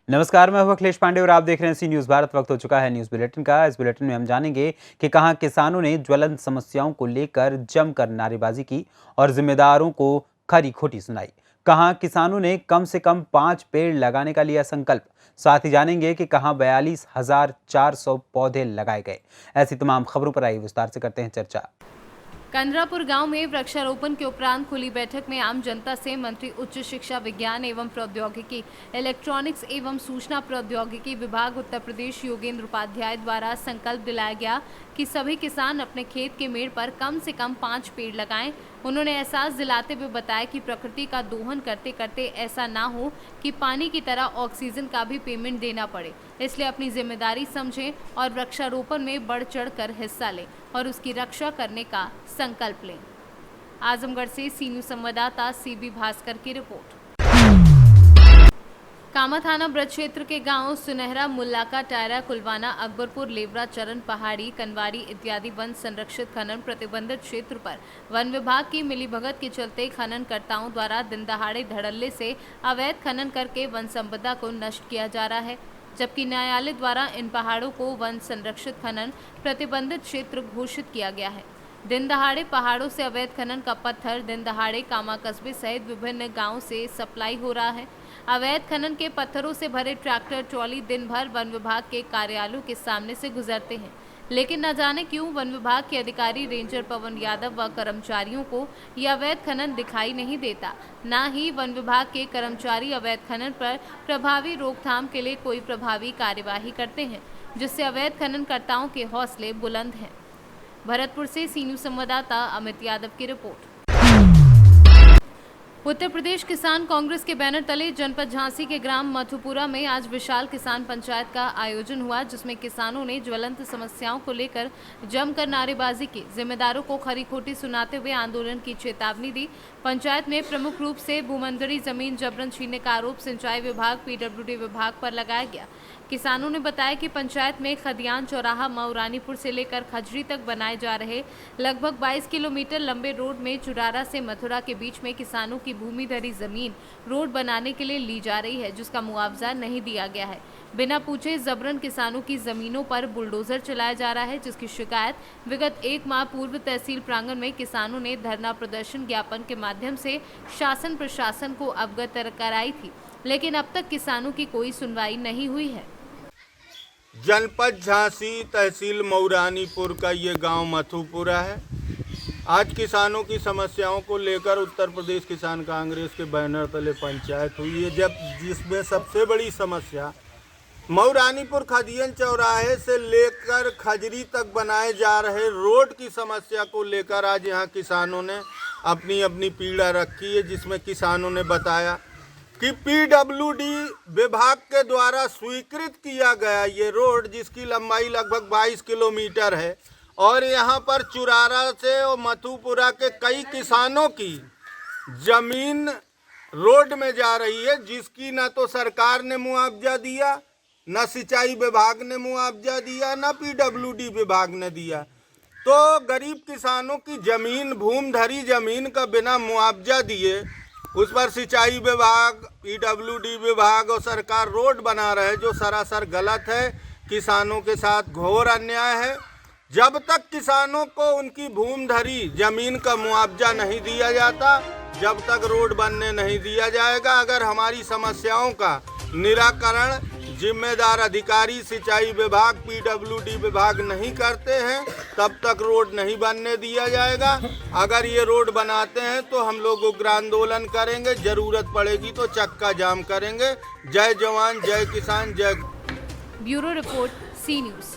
नमस्कार, मैं हूं अखिलेश पांडे और आप देख रहे हैं सी न्यूज़ भारत। वक्त हो चुका है न्यूज़ बुलेटिन का। इस बुलेटिन में हम जानेंगे कि कहां किसानों ने ज्वलंत समस्याओं को लेकर जमकर नारेबाजी की और जिम्मेदारों को खरी खोटी सुनाई। कहां किसानों ने कम से कम 5 पेड़ लगाने का लिया संकल्प। साथ ही जानेंगे कि कहां 42,400 पौधे लगाए गए। ऐसी तमाम खबरों पर आई विस्तार से करते हैं चर्चा। कंदरापुर गांव में वृक्षारोपण के उपरांत खुली बैठक में आम जनता से मंत्री उच्च शिक्षा विज्ञान एवं प्रौद्योगिकी, इलेक्ट्रॉनिक्स एवं सूचना प्रौद्योगिकी विभाग उत्तर प्रदेश योगेंद्र उपाध्याय द्वारा संकल्प दिलाया गया कि सभी किसान अपने खेत के मेड़ पर कम से कम 5 पेड़ लगाएं। उन्होंने एहसास दिलाते हुए बताया कि प्रकृति का दोहन करते करते ऐसा ना हो कि पानी की तरह ऑक्सीजन का भी पेमेंट देना पड़े, इसलिए अपनी जिम्मेदारी समझें और वृक्षारोपण में बढ़ चढ़ कर हिस्सा लें और उसकी रक्षा करने का संकल्प लें। आजमगढ़ से सी न्यूज़ संवाददाता सीबी भास्कर की रिपोर्ट। कामा थाना ब्रज क्षेत्र के गांव सुनहरा, मुल्लाका, टायरा, कुलवाना, अकबरपुर, लेवरा, चरण, पहाड़ी, कनवारी इत्यादि वन संरक्षित खनन प्रतिबंधित क्षेत्र पर वन विभाग की मिलीभगत के चलते खननकर्ताओं द्वारा दिन दहाड़े धड़ल्ले से अवैध खनन करके वन संपदा को नष्ट किया जा रहा है, जबकि न्यायालय द्वारा इन पहाड़ों को वन संरक्षित खनन प्रतिबंधित क्षेत्र घोषित किया गया है। दिन दहाड़े पहाड़ों से अवैध खनन का पत्थर दिन दहाड़े कामा कस्बे सहित विभिन्न गांवों से सप्लाई हो रहा है। अवैध खनन के पत्थरों से भरे ट्रैक्टर ट्रॉली दिन भर वन विभाग के कार्यालयों के सामने से गुजरते हैं, लेकिन न जाने क्यों वन विभाग के अधिकारी रेंजर पवन यादव व कर्मचारियों को यह अवैध खनन दिखाई नहीं देता। न ही वन विभाग के कर्मचारी अवैध खनन पर प्रभावी रोकथाम के लिए कोई प्रभावी कार्यवाही करते हैं, जिससे अवैध खननकर्ताओं के हौसले बुलंद हैं। भरतपुर से सी न्यूज़ संवाददाता अमित यादव की रिपोर्ट। उत्तर प्रदेश किसान कांग्रेस के बैनर तले जनपद झांसी के ग्राम मधुपुरा में आज विशाल किसान पंचायत का आयोजन हुआ, जिसमें किसानों ने ज्वलंत समस्याओं को लेकर जमकर नारेबाजी की, जिम्मेदारों को खरी खोटी सुनाते हुए आंदोलन की चेतावनी दी। पंचायत में प्रमुख रूप से भूमंडरी जमीन जबरन छीनने का आरोप सिंचाई विभाग, पीडब्ल्यूडी विभाग पर लगाया गया। किसानों ने बताया कि पंचायत में खदियान चौराहा मऊरानीपुर से लेकर खजरी तक बनाए जा रहे लगभग 22 किलोमीटर लंबे रोड में चुरारा से मथुरा के बीच में किसानों की भूमिधरी जमीन रोड बनाने के लिए ली जा रही है, जिसका मुआवजा नहीं दिया गया है। बिना पूछे जबरन किसानों की जमीनों पर बुलडोजर चलाया जा रहा है, जिसकी शिकायत विगत 1 माह पूर्व तहसील प्रांगण में किसानों ने धरना प्रदर्शन ज्ञापन के माध्यम से शासन प्रशासन को अवगत कराई थी, लेकिन अब तक किसानों की कोई सुनवाई नहीं हुई है। जनपद झांसी, तहसील मऊरानीपुर का ये गांव मथुपुरा है। आज किसानों की समस्याओं को लेकर उत्तर प्रदेश किसान कांग्रेस के बैनर तले पंचायत हुई है, जिसमें सबसे बड़ी समस्या मऊरानीपुर खदियन चौराहे से लेकर खजरी तक बनाए जा रहे रोड की समस्या को लेकर आज यहाँ किसानों ने अपनी अपनी पीड़ा रखी है, जिसमें किसानों ने बताया कि पीडब्ल्यूडी विभाग के द्वारा स्वीकृत किया गया ये रोड, जिसकी लंबाई लगभग 22 किलोमीटर है, और यहाँ पर चुरारा से और मथुपुरा के कई किसानों की जमीन रोड में जा रही है, जिसकी न तो सरकार ने मुआवजा दिया, न सिंचाई विभाग ने मुआवजा दिया, न पीडब्ल्यूडी विभाग ने दिया। तो गरीब किसानों की जमीन, भूमधरी जमीन का बिना मुआवजा दिए उस पर सिंचाई विभाग, पीडब्ल्यूडी विभाग और सरकार रोड बना रहे, जो सरासर गलत है, किसानों के साथ घोर अन्याय है। जब तक किसानों को उनकी भूमधरी जमीन का मुआवजा नहीं दिया जाता, जब तक रोड बनने नहीं दिया जाएगा। अगर हमारी समस्याओं का निराकरण जिम्मेदार अधिकारी, सिंचाई विभाग, पीडब्ल्यूडी विभाग नहीं करते हैं, तब तक रोड नहीं बनने दिया जाएगा। अगर ये रोड बनाते हैं तो हम लोग उग्र आंदोलन करेंगे, जरूरत पड़ेगी तो चक्का जाम करेंगे। जय जवान, जय किसान, जय। ब्यूरो रिपोर्ट, सी न्यूज़।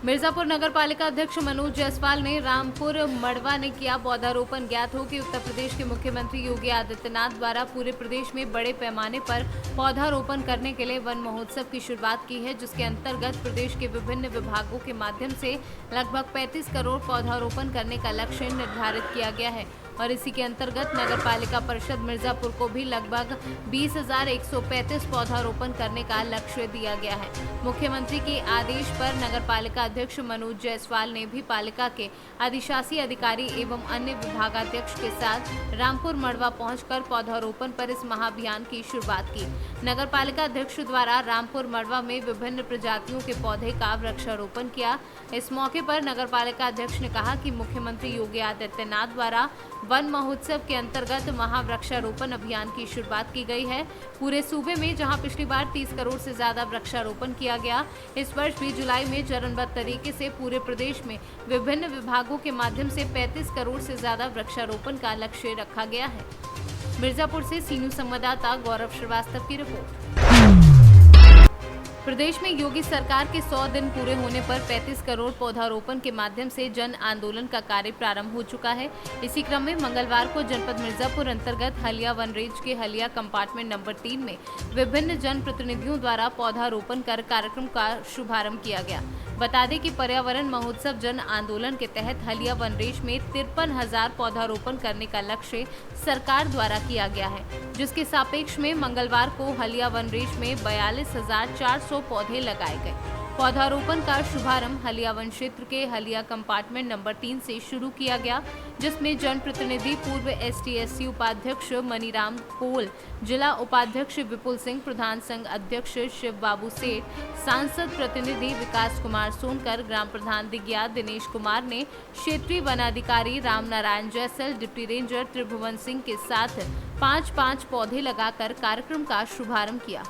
मिर्जापुर नगर पालिका अध्यक्ष मनोज जायसवाल ने रामपुर मड़वा ने किया पौधारोपण। ज्ञात हो कि उत्तर प्रदेश के मुख्यमंत्री योगी आदित्यनाथ द्वारा पूरे प्रदेश में बड़े पैमाने पर पौधारोपण करने के लिए वन महोत्सव की शुरुआत की है, जिसके अंतर्गत प्रदेश के विभिन्न विभागों के माध्यम से लगभग 35 करोड़ पौधारोपण करने का लक्ष्य निर्धारित किया गया है। और इसी के अंतर्गत नगर पालिका परिषद मिर्जापुर को भी लगभग 20,135 पौधारोपण करने का लक्ष्य दिया गया है। मुख्यमंत्री के आदेश पर नगर पालिका अध्यक्ष मनोज जायसवाल ने भी पालिका के अधिशासी अधिकारी एवं अन्य विभागाध्यक्ष के साथ रामपुर मड़वा पहुंचकर पौधारोपण पर इस महाअभियान की शुरुआत की। नगर पालिका अध्यक्ष द्वारा रामपुर मड़वा में विभिन्न प्रजातियों के पौधे का वृक्षारोपण किया। इस मौके पर नगर पालिका अध्यक्ष ने कहा कि मुख्यमंत्री योगी आदित्यनाथ द्वारा वन महोत्सव के अंतर्गत महावृक्षारोपण अभियान की शुरुआत की गई है। पूरे सूबे में जहां पिछली बार 30 करोड़ से ज्यादा वृक्षारोपण किया गया, इस वर्ष भी जुलाई में चरणबद्ध तरीके से पूरे प्रदेश में विभिन्न विभागों के माध्यम से 35 करोड़ से ज्यादा वृक्षारोपण का लक्ष्य रखा गया है। मिर्जापुर से सी न्यूज संवाददाता गौरव श्रीवास्तव की रिपोर्ट। प्रदेश में योगी सरकार के 100 दिन पूरे होने पर 35 करोड़ पौधारोपण के माध्यम से जन आंदोलन का कार्य प्रारंभ हो चुका है। इसी क्रम में मंगलवार को जनपद मिर्जापुर अंतर्गत हलिया वन रेंज के हलिया कंपार्टमेंट नंबर 3 में विभिन्न जन प्रतिनिधियों द्वारा पौधारोपण कर कार्यक्रम का शुभारंभ किया गया। बता दें कि पर्यावरण महोत्सव जन आंदोलन के तहत हलिया वन रेंज में 53,000 पौधारोपण करने का लक्ष्य सरकार द्वारा किया गया है, जिसके सापेक्ष में मंगलवार को हलिया वन रेंज में 42,400 पौधे लगाए गए। पौधारोपण का शुभारंभ हलिया वन क्षेत्र के हलिया कंपार्टमेंट नंबर 3 से शुरू किया गया, जिसमें जनप्रतिनिधि पूर्व STSC उपाध्यक्ष मनीराम कोल, जिला उपाध्यक्ष विपुल सिंह, प्रधान संघ अध्यक्ष शिव बाबू सेठ, सांसद प्रतिनिधि विकास कुमार सोनकर, ग्राम प्रधान दिग्या दिनेश कुमार ने क्षेत्रीय वनाधिकारी राम नारायण जैसल, डिप्टी रेंजर त्रिभुवन सिंह के साथ 5-5 पौधे लगाकर कार्यक्रम का शुभारंभ किया।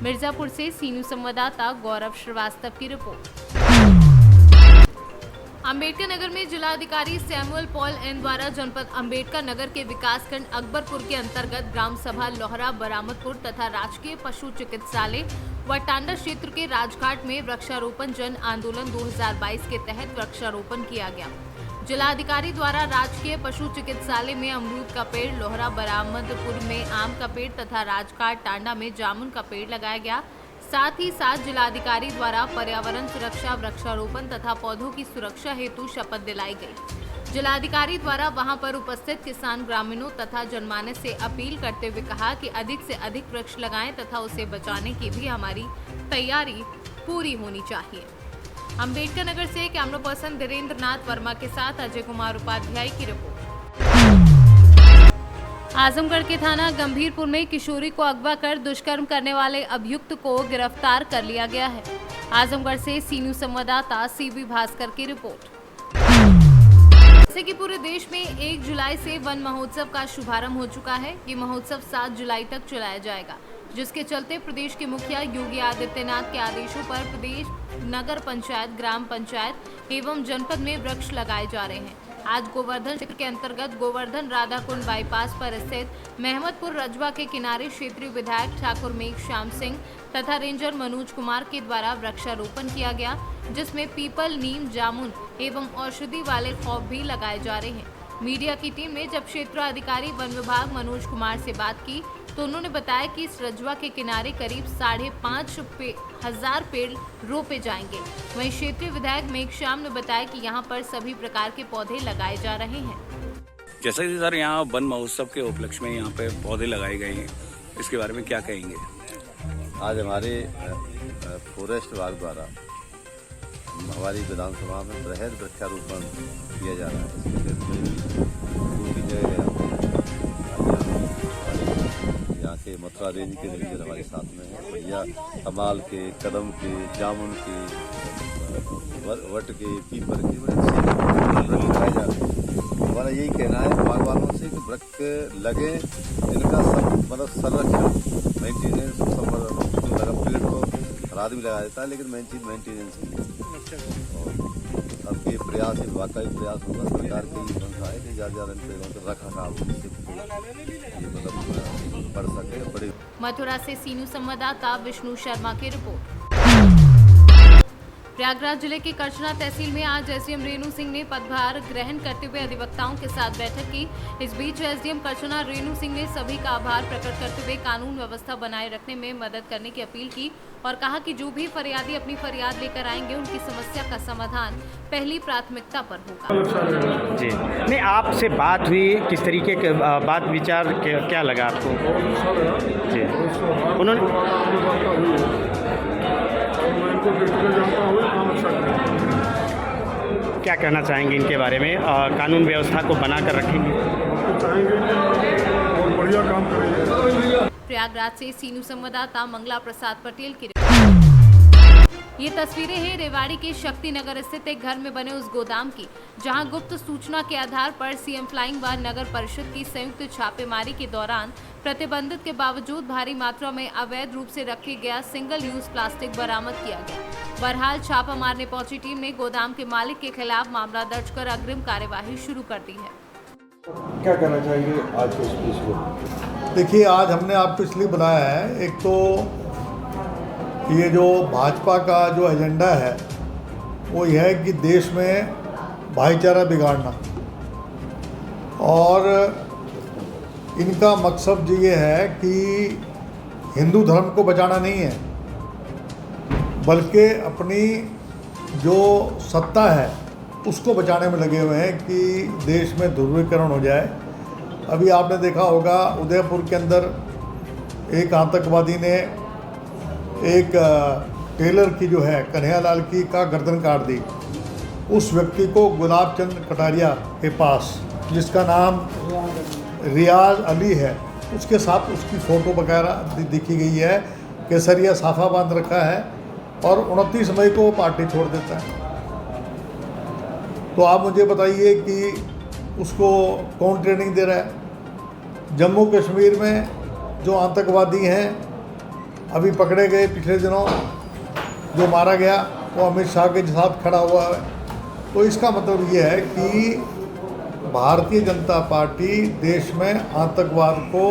मिर्जापुर से सी न्यूज संवाददाता गौरव श्रीवास्तव की रिपोर्ट। अंबेडकर नगर में जिलाधिकारी सैमुअल पॉल एन द्वारा जनपद अंबेडकर नगर के विकासखंड अकबरपुर के अंतर्गत ग्राम सभा लोहरा बरामदपुर तथा राजकीय पशु चिकित्सालय व टांडा क्षेत्र के राजघाट में वृक्षारोपण जन आंदोलन 2022 के तहत वृक्षारोपण किया गया। जिलाधिकारी द्वारा राजकीय पशु चिकित्सालय में अमरूद का पेड़, लोहरा बरामदपुर में आम का पेड़ तथा राजघाट टांडा में जामुन का पेड़ लगाया गया। साथ ही साथ जिलाधिकारी द्वारा पर्यावरण सुरक्षा, वृक्षारोपण तथा पौधों की सुरक्षा हेतु शपथ दिलाई गई। जिलाधिकारी द्वारा वहां पर उपस्थित किसान, ग्रामीणों तथा जनमानस से अपील करते हुए कहा कि अधिक से अधिक वृक्ष लगाएं तथा उसे बचाने की भी हमारी तैयारी पूरी होनी चाहिए। अंबेडकर नगर से कैमरा पर्सन धीरेन्द्र नाथ वर्मा के साथ अजय कुमार उपाध्याय की रिपोर्ट। आजमगढ़ के थाना गंभीरपुर में किशोरी को अगवा कर दुष्कर्म करने वाले अभियुक्त को गिरफ्तार कर लिया गया है। आजमगढ़ से सी न्यूज संवाददाता CB भास्कर की रिपोर्ट। जैसे कि पूरे देश में 1 जुलाई से वन महोत्सव का शुभारंभ हो चुका है। ये महोत्सव 7 जुलाई तक चलाया जाएगा, जिसके चलते प्रदेश के मुखिया योगी आदित्यनाथ के आदेशों पर प्रदेश नगर पंचायत, ग्राम पंचायत एवं जनपद में वृक्ष लगाए जा रहे हैं। आज गोवर्धन क्षेत्र के अंतर्गत गोवर्धन राधाकुंड बाईपास पर स्थित महमदपुर रजवा के किनारे क्षेत्रीय विधायक ठाकुर मेघ श्याम सिंह तथा रेंजर मनोज कुमार के द्वारा वृक्षारोपण किया गया, जिसमें पीपल, नीम, जामुन एवं औषधि वाले खौफ भी लगाए जा रहे हैं। मीडिया की टीम ने जब क्षेत्राधिकारी वन विभाग मनोज कुमार से बात की तो उन्होंने बताया कि इस रजवा के किनारे करीब 5,500 पेड़ रोपे जाएंगे। वहीं क्षेत्रीय विधायक मेघश्याम ने बताया कि यहां पर सभी प्रकार के पौधे लगाए जा रहे हैं। जैसा कि सर यहाँ वन महोत्सव के उपलक्ष्य में यहाँ पे पौधे लगाए गए हैं, इसके बारे में क्या कहेंगे? आज हमारे फॉरेस्ट विभाग द्वारा हमारी विधानसभा में बृहद वृक्षारोपण किया जा रहा है। यहाँ के मथुरा रेंज के रेंजर हमारे साथ में है, भैया कमाल के, कदम के, जामुन के, वट के, पीपर के वृक्ष लगाए जा रहे हैं। हमारा यही कहना है बागवानों से कि वृक्ष लगे, इनका मतलब संरक्षण, मेंटेनेंस, पेड़ तो रात भी लगा देता है, लेकिन मेन चीज मेंटेनेंस है। अब ये प्रयास, विभाग का भी प्रयास होगा, सरकार की मंशा है कि ज़्यादा पेड़ों का रखरखाव मतलब बढ़ सके, बड़े। मथुरा से सी न्यूज संवाददाता विष्णु शर्मा की रिपोर्ट। प्रयागराज जिले के करछना तहसील में आज एसडीएम रेणु सिंह ने पदभार ग्रहण करते हुए अधिवक्ताओं के साथ बैठक की। इस बीच एसडीएम करछना रेणु सिंह ने सभी का आभार प्रकट करते हुए कानून व्यवस्था बनाए रखने में मदद करने की अपील की और कहा कि जो भी फरियादी अपनी फरियाद लेकर आएंगे उनकी समस्या का समाधान पहली प्राथमिकता पर होगा। जी नहीं, आपसे बात हुई, किस तरीके के बात विचार क्या लगा आपको? जी उन्होंने क्या कहना चाहेंगे इनके बारे में? कानून व्यवस्था को बनाकर रखेंगे? बढ़िया काम करेंगे। प्रयागराज से सीनू संवाददाता मंगला प्रसाद पटेल की ये तस्वीरें हैं रेवाड़ी के शक्ति नगर स्थित एक घर में बने उस गोदाम की, जहां गुप्त सूचना के आधार पर सीएम फ्लाइंग व नगर परिषद की संयुक्त छापेमारी के दौरान प्रतिबंधित के बावजूद भारी मात्रा में अवैध रूप से रखे गया सिंगल यूज प्लास्टिक बरामद किया गया। बहरहाल छापा मारने पहुंची टीम ने गोदाम के मालिक के खिलाफ मामला दर्ज कर अग्रिम कार्यवाही शुरू कर दी है। क्या कहना चाहेंगे आज के स्पीच को? देखिए, आज हमने आपको इसलिए बुलाया है, एक तो ये जो भाजपा का जो एजेंडा है वो यह है कि देश में भाईचारा बिगाड़ना, और इनका मकसद ये है कि हिंदू धर्म को बचाना नहीं है, बल्कि अपनी जो सत्ता है उसको बचाने में लगे हुए हैं कि देश में ध्रुवीकरण हो जाए। अभी आपने देखा होगा उदयपुर के अंदर एक आतंकवादी ने एक टेलर की जो है कन्हैयालाल की का गर्दन काट दी। उस व्यक्ति को गुलाब चंद कटारिया के पास, जिसका नाम रियाज अली है, उसके साथ उसकी फ़ोटो वगैरह दिखी गई है, केसरिया साफा बांध रखा है और 29 मई को वो पार्टी छोड़ देता है। तो आप मुझे बताइए कि उसको कौन ट्रेनिंग दे रहा है? जम्मू कश्मीर में जो आतंकवादी हैं अभी पकड़े गए पिछले दिनों, जो मारा गया, वो अमित शाह के साथ खड़ा हुआ है। तो इसका मतलब ये है कि भारतीय जनता पार्टी देश में आतंकवाद को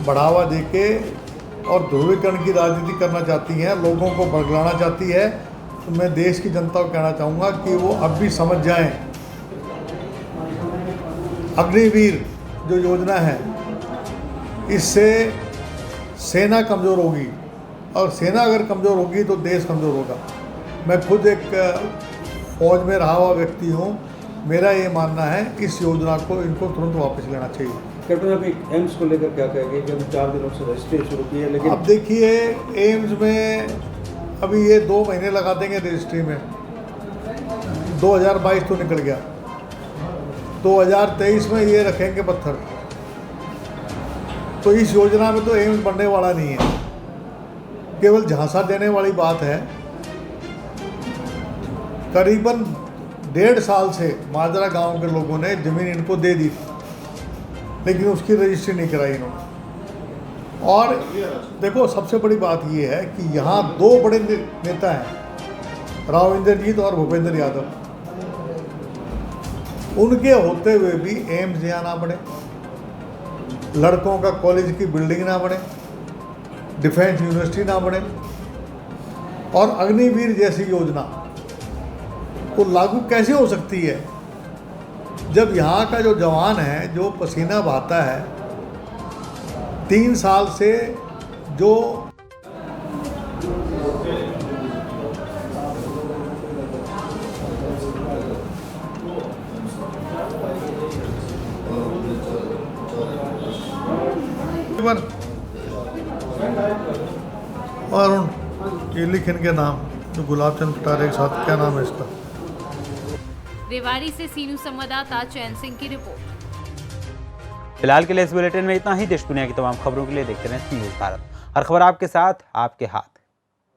बढ़ावा देके और ध्रुवीकरण की राजनीति करना चाहती है, लोगों को बरगलाना चाहती है। तो मैं देश की जनता को कहना चाहूँगा कि वो अब भी समझ जाएं, अग्निवीर जो योजना है, इससे सेना कमज़ोर होगी, और सेना अगर कमज़ोर होगी तो देश कमज़ोर होगा। मैं खुद एक फौज में रहा हुआ व्यक्ति हूँ, मेरा ये मानना है इस योजना को इनको तुरंत वापस लेना चाहिए। कैप्टन, अभी एम्स को लेकर क्या कहेंगे कि हम 4 दिनों से रजिस्ट्री शुरू की है, लेकिन अब देखिए एम्स में अभी ये 2 महीने लगा देंगे रजिस्ट्री में। 2022 तो निकल गया, 2023 में ये रखेंगे पत्थर। तो इस योजना में तो एम्स बनने वाला नहीं है, केवल झांसा देने वाली बात है। करीबन 1.5 साल से माजरा गांव के लोगों ने ज़मीन इनको दे दी थी, लेकिन उसकी रजिस्ट्री नहीं कराई इन्होंने। और देखो, सबसे बड़ी बात ये है कि यहाँ 2 बड़े नेता हैं, राव इंद्रजीत और भूपेंद्र यादव। उनके होते हुए भी एम्स यहाँ ना बने, लड़कों का कॉलेज की बिल्डिंग ना बने, डिफेंस यूनिवर्सिटी ना बने, और अग्निवीर जैसी योजना को लागू कैसे हो सकती है जब यहाँ का जो जवान है, जो पसीना बहाता है 3 साल से, जो और ये लिख इनके नाम, जो गुलाब चंद कटारिया के साथ, क्या नाम है इसका? रेवाड़ी से सीनू संवाददाता चैन सिंह की रिपोर्ट। फिलहाल के लिए इस बुलेटिन में इतना ही। देश दुनिया की तमाम खबरों के लिए देखते रहें न्यूज़ भारत। हर खबर आपके साथ, आपके हाथ।